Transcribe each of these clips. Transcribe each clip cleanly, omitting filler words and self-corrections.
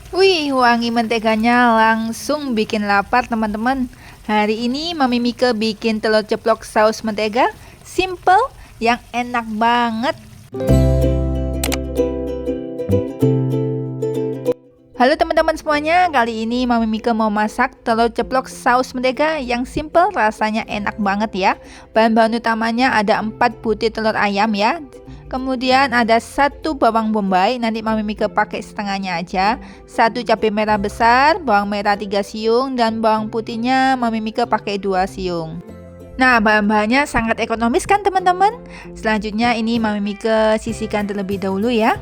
Wih, wangi menteganya langsung bikin lapar teman-teman. Hari ini Mami Mika bikin telur ceplok saus mentega, simple, yang enak banget. Halo teman-teman semuanya, kali ini Mami Mika mau masak telur ceplok saus mentega yang simple, rasanya enak banget ya. Bahan-bahan utamanya ada 4 butir telur ayam ya. Kemudian ada 1 bawang bombay, nanti Mami Mika pakai setengahnya aja. 1 cabai merah besar, bawang merah 3 siung, dan bawang putihnya Mami Mika pakai 2 siung. Nah, bahan-bahannya sangat ekonomis kan teman-teman? Selanjutnya ini Mami Mika sisihkan terlebih dahulu ya.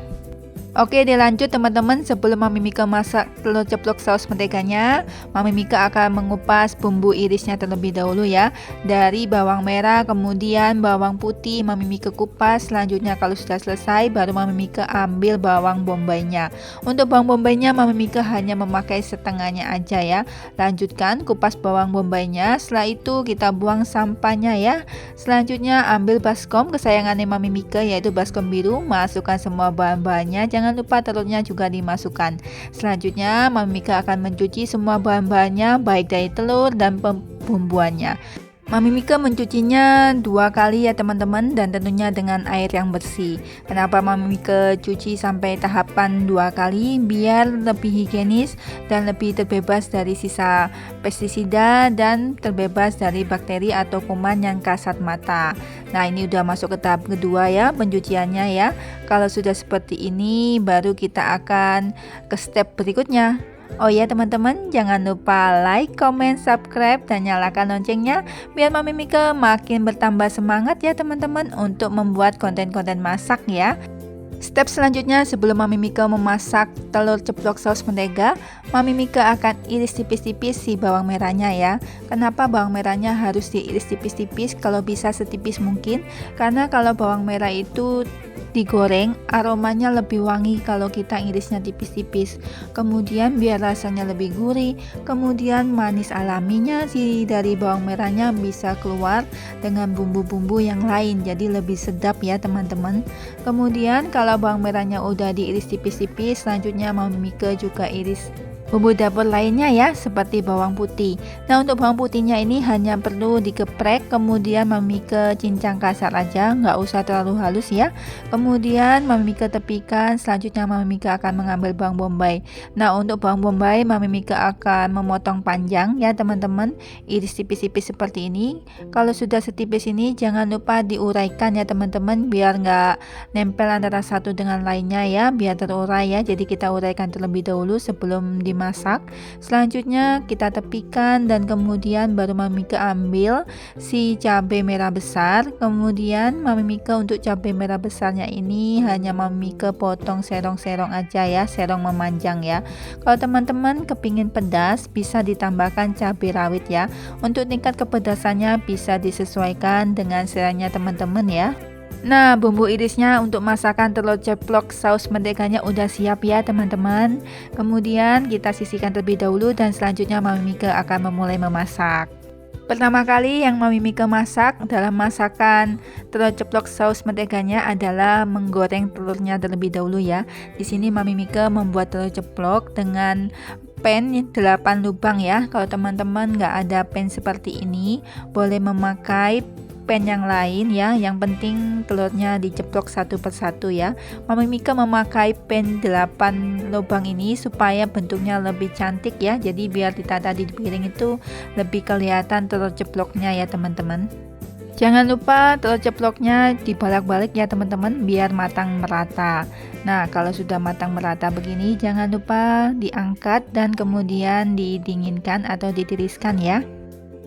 Oke, dilanjut teman-teman. Sebelum Mami Mika masak telur ceplok saus menteganya, Mami Mika akan mengupas bumbu irisnya terlebih dahulu ya. Dari bawang merah, kemudian bawang putih Mami Mika kupas. Selanjutnya kalau sudah selesai, baru Mami Mika ambil bawang bombaynya. Untuk bawang bombaynya Mami Mika hanya memakai setengahnya aja ya. Lanjutkan kupas bawang bombaynya. Setelah itu kita buang sampahnya ya. Selanjutnya ambil baskom kesayangan Mami Mika, yaitu baskom biru. Masukkan semua bahan-bahannya. Jangan lupa telurnya juga dimasukkan. Selanjutnya Mami Mika akan mencuci semua bahan-bahannya, baik dari telur dan pembumbuannya. Mami Mika mencucinya 2 kali ya teman-teman, dan tentunya dengan air yang bersih. Kenapa Mami Mika cuci sampai tahapan 2 kali? Biar lebih higienis dan lebih terbebas dari sisa pestisida dan terbebas dari bakteri atau kuman yang kasat mata. Nah, ini udah masuk ke tahap kedua ya, pencuciannya ya. Kalau sudah seperti ini, baru kita akan ke step berikutnya. Oh ya teman-teman, jangan lupa like, comment, subscribe, dan nyalakan loncengnya biar Mami Mika makin bertambah semangat ya teman-teman untuk membuat konten-konten masak ya. Step selanjutnya, sebelum Mami Mika memasak telur ceplok saus mentega, Mami Mika akan iris tipis-tipis si bawang merahnya ya. Kenapa bawang merahnya harus diiris tipis-tipis? Kalau bisa setipis mungkin, karena kalau bawang merah itu digoreng, aromanya lebih wangi kalau kita irisnya tipis-tipis. Kemudian biar rasanya lebih gurih, kemudian manis alaminya dari bawang merahnya bisa keluar dengan bumbu-bumbu yang lain, jadi lebih sedap ya teman-teman. Kemudian kalau bawang merahnya udah diiris tipis-tipis, selanjutnya Mami Mika juga iris bumbu dapur lainnya ya, seperti bawang putih. Nah, untuk bawang putihnya ini hanya perlu dikeprek, kemudian Mami Mika cincang kasar aja, nggak usah terlalu halus ya. Kemudian Mami Mika tepikan, selanjutnya Mami Mika akan mengambil bawang bombay. Nah, untuk bawang bombay Mami Mika akan memotong panjang ya teman-teman, iris tipis-tipis seperti ini. Kalau sudah setipis ini, jangan lupa diuraikan ya teman-teman, biar nggak nempel antara satu dengan lainnya ya, biar terurai ya. Jadi kita uraikan terlebih dahulu sebelum dimasak. Selanjutnya kita tepikan, dan kemudian baru Mami Mika ambil si cabai merah besar. Kemudian Mami Mika untuk cabai merah besarnya ini hanya Mami Mika potong serong-serong aja ya, serong memanjang ya. Kalau teman-teman kepingin pedas, bisa ditambahkan cabai rawit ya. Untuk tingkat kepedasannya bisa disesuaikan dengan seleranya teman-teman ya. Nah, bumbu irisnya untuk masakan telur ceplok saus menteganya udah siap ya teman-teman. Kemudian kita sisihkan terlebih dahulu, dan selanjutnya Mami Mika akan memulai memasak. Pertama kali yang Mami Mika masak dalam masakan telur ceplok saus menteganya adalah menggoreng telurnya terlebih dahulu ya. Di sini Mami Mika membuat telur ceplok dengan pan 8 lubang ya. Kalau teman-teman nggak ada pan seperti ini, boleh memakai pan yang lain ya. Yang penting telurnya diceplok satu persatu ya. Mami Mika memakai pan 8 lubang ini supaya bentuknya lebih cantik ya. Jadi biar ditata di piring itu lebih kelihatan telur ceploknya ya teman-teman. Jangan lupa telur ceploknya dibolak-balik ya teman-teman, biar matang merata. Nah, kalau sudah matang merata begini, jangan lupa diangkat dan kemudian didinginkan atau ditiriskan ya.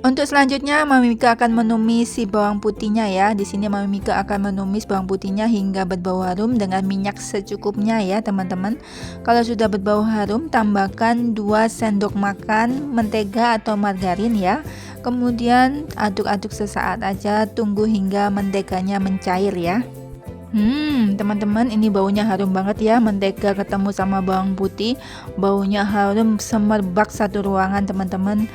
Untuk selanjutnya Mami Mika akan menumis si bawang putihnya ya. Di sini Mami Mika akan menumis bawang putihnya hingga berbau harum dengan minyak secukupnya ya teman-teman. Kalau sudah berbau harum, tambahkan 2 sendok makan mentega atau margarin ya. Kemudian aduk-aduk sesaat aja, tunggu hingga menteganya mencair ya. Teman-teman, ini baunya harum banget ya, mentega ketemu sama bawang putih. Baunya harum semerbak satu ruangan teman-teman.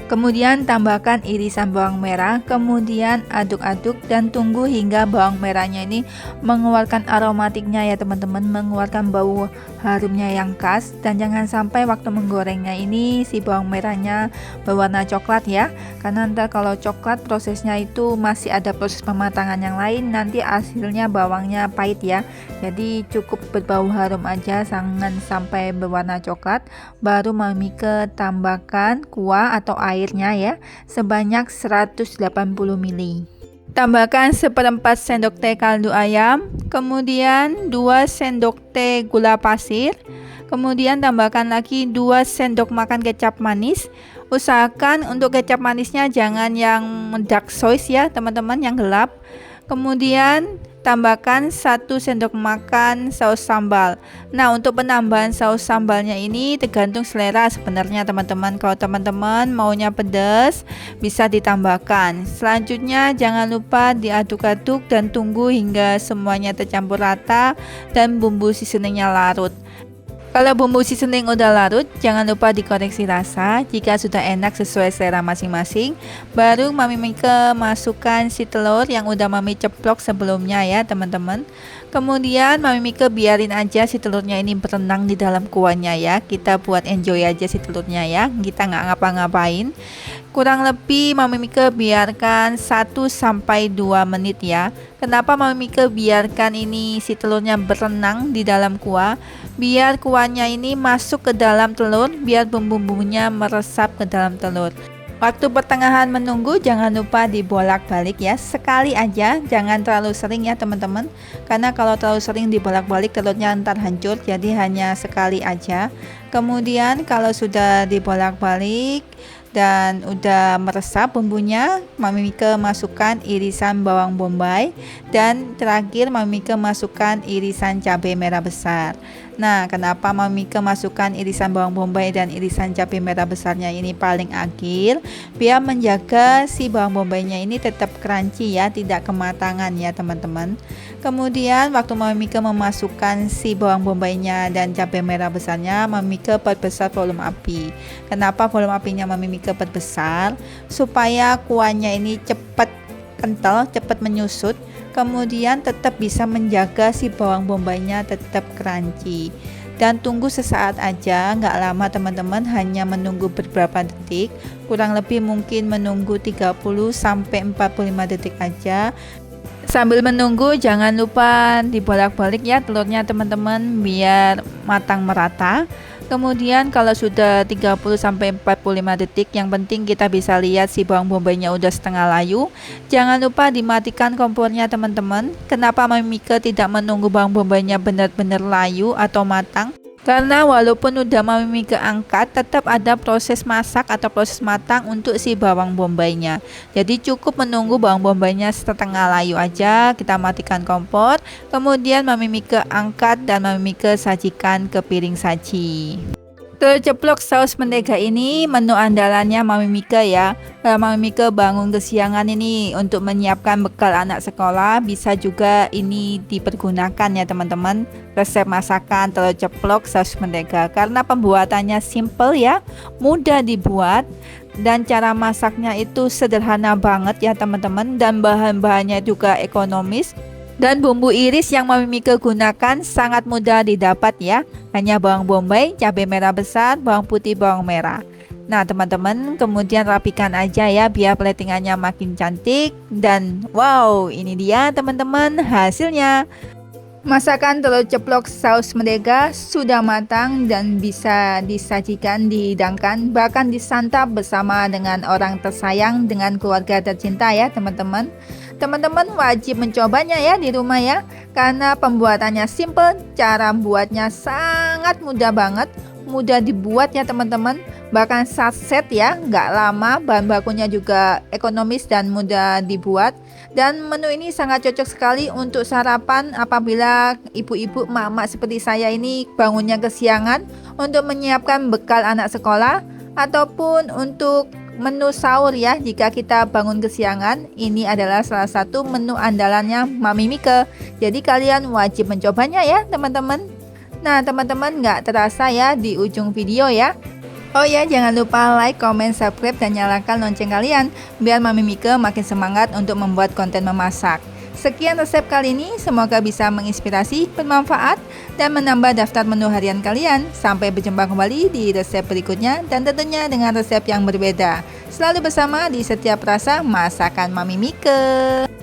Kemudian tambahkan irisan bawang merah, kemudian aduk-aduk dan tunggu hingga bawang merahnya ini mengeluarkan aromatiknya ya teman-teman, mengeluarkan bau harumnya yang khas. Dan jangan sampai waktu menggorengnya ini si bawang merahnya berwarna coklat ya, karena nanti kalau coklat prosesnya itu masih ada proses pematangan yang lain, nanti hasilnya bawangnya pahit ya. Jadi cukup berbau harum aja, jangan sampai berwarna coklat. Baru Mami Mike tambahkan kuah atau airnya ya, sebanyak 180 ml. Tambahkan seperempat sendok teh kaldu ayam, kemudian 2 sendok teh gula pasir, kemudian tambahkan lagi 2 sendok makan kecap manis. Usahakan untuk kecap manisnya jangan yang dark sauce ya teman-teman, yang gelap. Kemudian tambahkan 1 sendok makan saus sambal. Nah, untuk penambahan saus sambalnya ini tergantung selera sebenarnya teman-teman. Kalau teman-teman maunya pedas bisa ditambahkan. Selanjutnya jangan lupa diaduk-aduk dan tunggu hingga semuanya tercampur rata dan bumbu seasoningnya larut. Kalau bumbu seasoning udah larut, jangan lupa dikoreksi rasa. Jika sudah enak sesuai selera masing-masing, baru Mami Mike masukkan si telur yang udah Mami ceplok sebelumnya ya teman-teman. Kemudian Mami Mike biarin aja si telurnya ini berenang di dalam kuahnya ya. Kita buat enjoy aja si telurnya ya, kita nggak ngapa-ngapain. Kurang lebih Mami Mike biarkan 1-2 menit ya. Kenapa Mami Mike biarkan ini si telurnya berenang di dalam kuah? Biar kuahnya ini masuk ke dalam telur, biar bumbu-bumbunya meresap ke dalam telur. Waktu pertengahan menunggu jangan lupa dibolak-balik ya, sekali aja, jangan terlalu sering ya teman-teman, karena kalau terlalu sering dibolak-balik telurnya ntar hancur, jadi hanya sekali aja. Kemudian kalau sudah dibolak-balik dan udah meresap bumbunya, Mami Mike masukkan irisan bawang bombay, dan terakhir Mami Mike masukkan irisan cabai merah besar. Nah, kenapa Mami Mike masukkan irisan bawang bombay dan irisan cabai merah besarnya ini paling akhir? Biar menjaga si bawang bombaynya ini tetap crunchy ya, tidak kematangan ya teman-teman. Kemudian waktu Mami Mike memasukkan si bawang bombaynya dan cabai merah besarnya, Mami Mike perbesar volume api. Kenapa volume apinya Mami Mike perbesar? Supaya kuahnya ini cepat kental, cepat menyusut. Kemudian tetap bisa menjaga si bawang bombaynya tetap crunchy. Dan tunggu sesaat aja, nggak lama teman-teman, hanya menunggu beberapa detik, kurang lebih mungkin menunggu 30-45 detik aja. Sambil menunggu jangan lupa dibolak-balik ya telurnya teman-teman, biar matang merata. Kemudian kalau sudah 30-45 detik, yang penting kita bisa lihat si bawang bombaynya udah setengah layu. Jangan lupa dimatikan kompornya teman-teman. Kenapa Mami Mike tidak menunggu bawang bombaynya benar-benar layu atau matang? Karena walaupun udah Mami Mike angkat, tetap ada proses masak atau proses matang untuk si bawang bombaynya. Jadi cukup menunggu bawang bombaynya setengah layu aja, kita matikan kompor. Kemudian Mami Mike angkat dan Mami Mike sajikan ke piring saji. Telur ceplok saus mentega ini menu andalannya Mami Mike ya. Kalau Mami Mike bangun kesiangan ini untuk menyiapkan bekal anak sekolah, bisa juga ini dipergunakan ya teman-teman, resep masakan telur ceplok saus mentega, karena pembuatannya simple ya, mudah dibuat, dan cara masaknya itu sederhana banget ya teman-teman, dan bahan-bahannya juga ekonomis. Dan bumbu iris yang Mami Mike gunakan sangat mudah didapat ya. Hanya bawang bombay, cabai merah besar, bawang putih, bawang merah. Nah teman-teman, kemudian rapikan aja ya biar platingannya makin cantik. Dan wow, ini dia teman-teman hasilnya. Masakan telur ceplok saus mentega sudah matang dan bisa disajikan, dihidangkan, bahkan disantap bersama dengan orang tersayang, dengan keluarga tercinta ya teman-teman. Teman-teman wajib mencobanya ya di rumah ya, karena pembuatannya simple, cara buatnya sangat mudah banget, mudah dibuat ya teman-teman, bahkan saset ya, nggak lama, bahan bakunya juga ekonomis dan mudah dibuat. Dan menu ini sangat cocok sekali untuk sarapan apabila ibu-ibu mama seperti saya ini bangunnya kesiangan untuk menyiapkan bekal anak sekolah, ataupun untuk menu sahur ya. Jika kita bangun kesiangan, ini adalah salah satu menu andalannya Mami Mike. Jadi kalian wajib mencobanya ya teman-teman. Nah teman-teman, nggak terasa ya di ujung video ya, Oh ya, jangan lupa like, comment, subscribe, dan nyalakan lonceng kalian biar Mami Mika makin semangat untuk membuat konten memasak. Sekian resep kali ini, semoga bisa menginspirasi, bermanfaat, dan menambah daftar menu harian kalian. Sampai berjumpa kembali di resep berikutnya dan tentunya dengan resep yang berbeda. Selalu bersama di setiap rasa masakan Mami Mika.